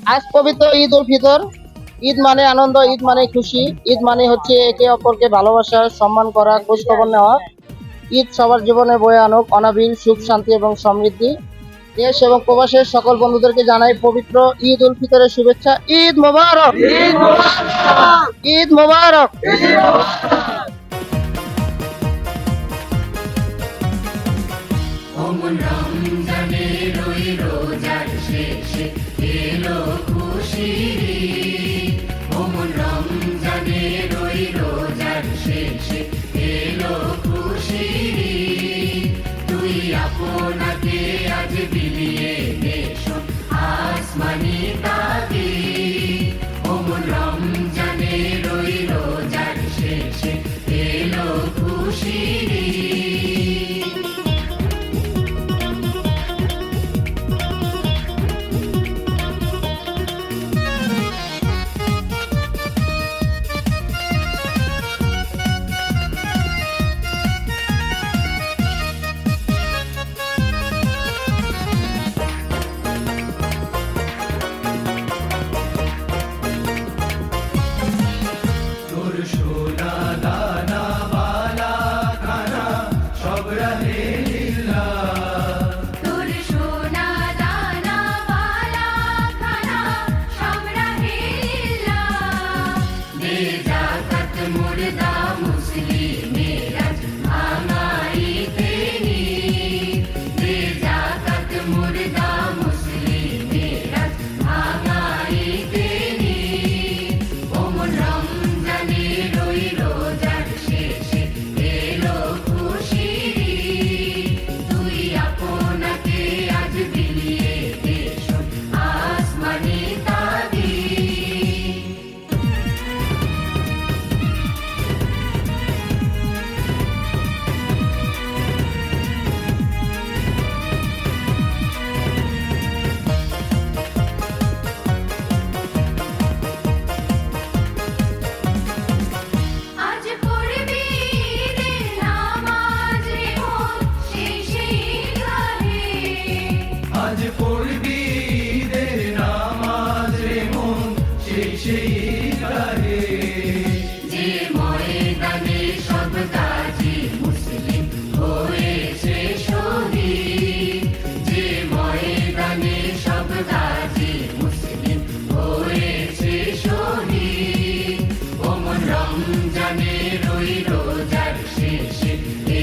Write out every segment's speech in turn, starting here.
আজ পবিত্র ঈদ উল ফিতর। ঈদ মানে আনন্দ, ঈদ মানে খুশি, ঈদ মানে হচ্ছে একে অপরকে ভালোবাসা, সম্মান করা, খোঁজ খবর নেওয়া। ঈদ সবার জীবনে বয়ে আনুক অনাবিল সুখ, শান্তি এবং সমৃদ্ধি। দেশ এবং প্রবাসের সকল বন্ধুদেরকে জানাই পবিত্র ঈদ উল ফিতরের শুভেচ্ছা। ঈদ মোবারক, ঈদ মোবারক, ঈদ মোবারক। অমন রমজানের ওই রোজার শেষে এলো খুশির ঈদ। অমন রমজানের ওই রোজার শেষে এলো খুশির ঈদ। তুই আপনাকে আজ বিলিয়ে দেশন আসমানি তাবিদ। অমন রমজানের ওই রোজার শেষে এলো খুশির ঈদ। তোর সোনা দানা বালা খানা সব রাহে লিল্লাহ। তোর সোনা দানা বালা খানা সব রাহে লিল্লাহ। দে যাকাত মুর্দা মুসলিমের আজ ভাঙাইতে নিদ। দে যাকাত মুর্দা মুসলিমের আজ ভাঙাইতে নিদ। ওমন রমজানের ওই রোজার শেষে এলো খুশির ঈদ। তুই আপনাকে আজ বিলিয়ে দেশন আসমানি তাবিদ। আজ পড়বি ঈদের নামাজ রে মন সেই সেই গাহে। আজ পড়বি ঈদের নামাজ রে মন সেই সেই গাহে। যে ময়দানে সব গাজী মুসলিম হয়েছে শহীদ। যে ময়দানে সব গাজী মুসলিম হয়েছে শহীদ। ওমন রমজানের ওই রোজার শেষে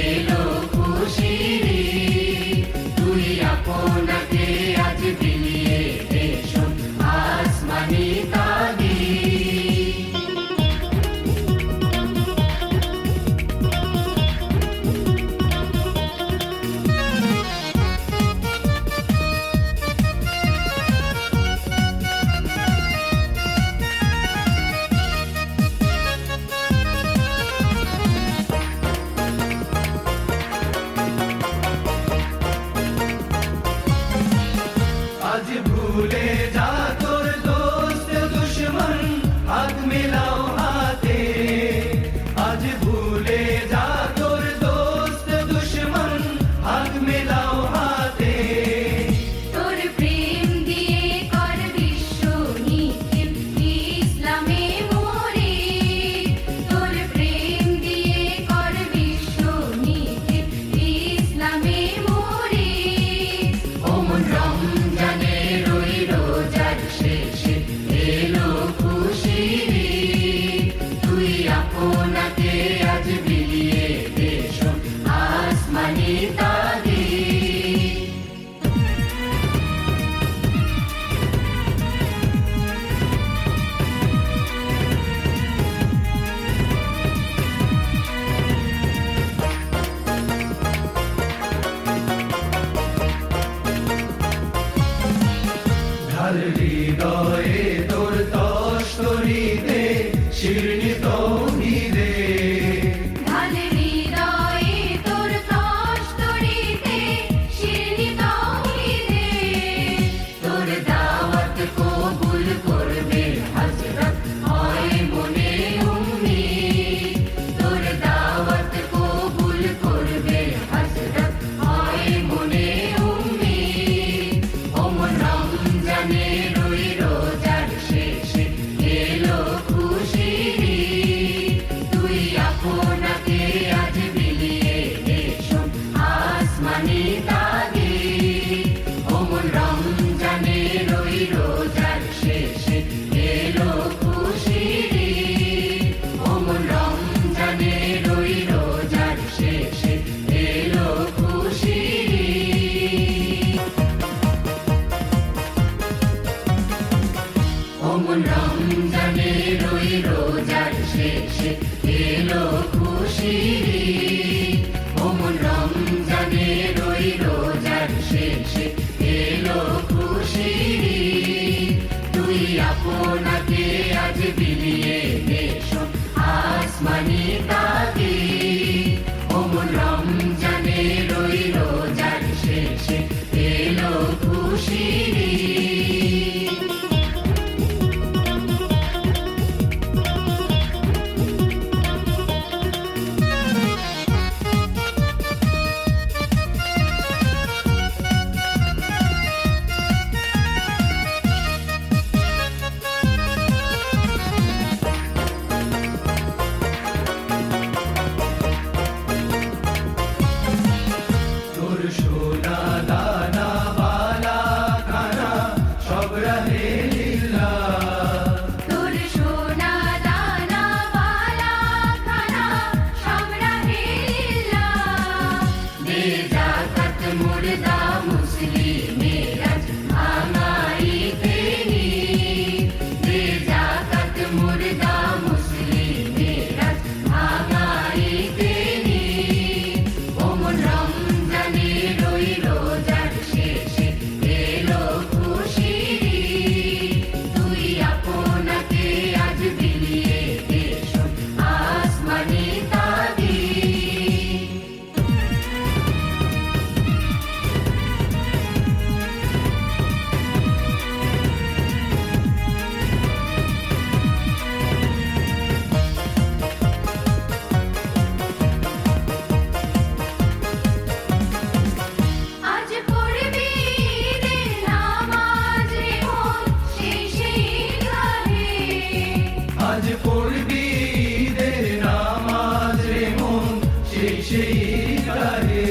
এলো খুশির ঈদ। তুই আপনাকে আজ বিলিয়ে দেশন আসমানি তাবিদ। আজ ভুলে যা তোর দোস্ত দুশ্মন হাত মিলাও হাতে। আজ ভুলে যা তোর দোস্ত দুশ্মন হাত মিলাও হাতে। তোর প্রেম দিয়ে কর বিশ্ব নিখিল ইসলামে মোরে। তোর প্রেম দিয়ে কর বিশ্ব নিখিল ইসলামে মোরে। ওমন রমজানের ওই রোজার শেষে এলো খুশির ঈদ। তুই আপনাকে আজ বিলিয়ে দেশন আসমানি তাবিদ। ঢাল হৃদয়ে তোর তস্তরিতে শিরনি তৌহিদে। ঢাল হৃদয়ে তোর তস্তরিতে শিরনি তৌহিদে। তোর দাওয়াত কবুল করবে হযরত হয় মনে উম্মিদ। তোর দাওয়াত কবুল করবে হযরত হয় মনে উম্মিদ। ওমন রমজানের ওই রোজ অমন রমজানের ওই রোজার শেষে এলো খুশির ঈদ। অমন রমজানের ওই রোজার শেষে এলো খুশির ঈদ। তুই আপনাকে আজ বিলিয়ে দেশো আসমানি তাগিদ। অমন রমজানের ওই রোজার শেষে এলো খুশির ঈদ। তোর সোনা দানা বালা খানা সব রাহে লিল্লাহ। তোর সোনা দানা বালা খানা সব রাহে লিল্লাহ। দে যাকাত মুর্দা মুসলিমের আজ ভাঙাইতে নিদ। দে যাকাত মুর্দা মুসলিমের আজ ভাঙাইতে নিদ। অমন রমজানের ওই রোজার শেষে এলো খুশির ঈদ। তুই আপনাকে আজ বিলিয়ে দেশো আসমানি তাগিদ। আজ পড়বি ঈদের নামাজ রে মন শেষে ঈদগাহে। আজ পড়বি ঈদের নামাজ রে মন শেষে ঈদগাহে।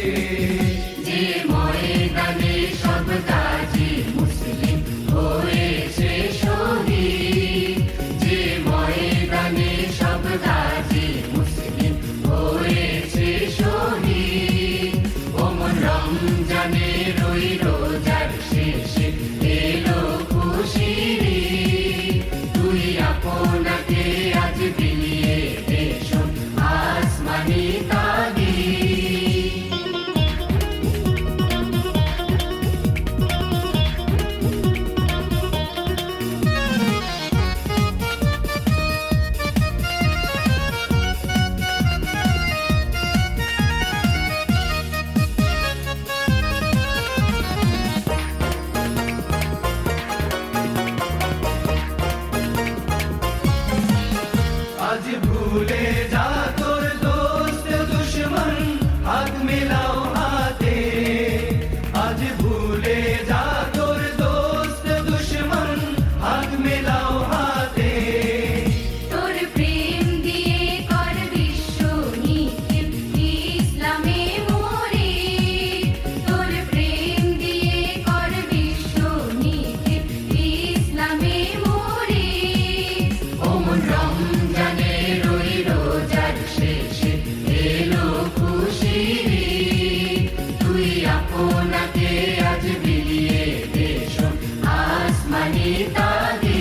যে ময়দানে সব গাজী মুসলিম হয়েছে শহীদ। যে ময়দানে সব গাজী মুসলিম হয়েছে শহীদ। অমন রমজানের ওই রোজার শেষে এলো খুশির ঈদ। তুই আপনাকে আজ বিলিয়ে দেশো আসমানি তাগিদ। আজ ভুলে যা তোর দোস্ত দুশ্মন হাত মিলাও হাতে। আজ ভুলে যা তোর দোস্ত দুশ্মন হাত মিলাও হাতে। তোর প্রেম দিয়ে কর বিশ্ব নিখিল ইসলামে মোরে। তোর প্রেম দিয়ে কর বিশ্ব নিখিল ইসলামে মোরে। অমন রমজানের ওই রোজার শেষে এলো খুশির ঈদ। তুই আপনাকে আজ বিলিয়ে দেশো আসমানি তাগিদ।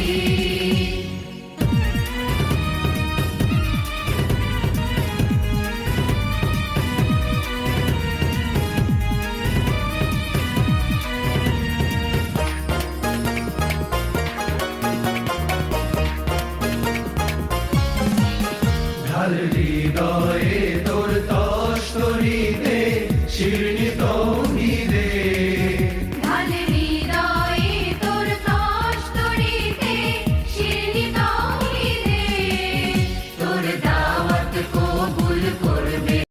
ঢাল হৃদয়ে তোর তস্তরিতে শিরনি তো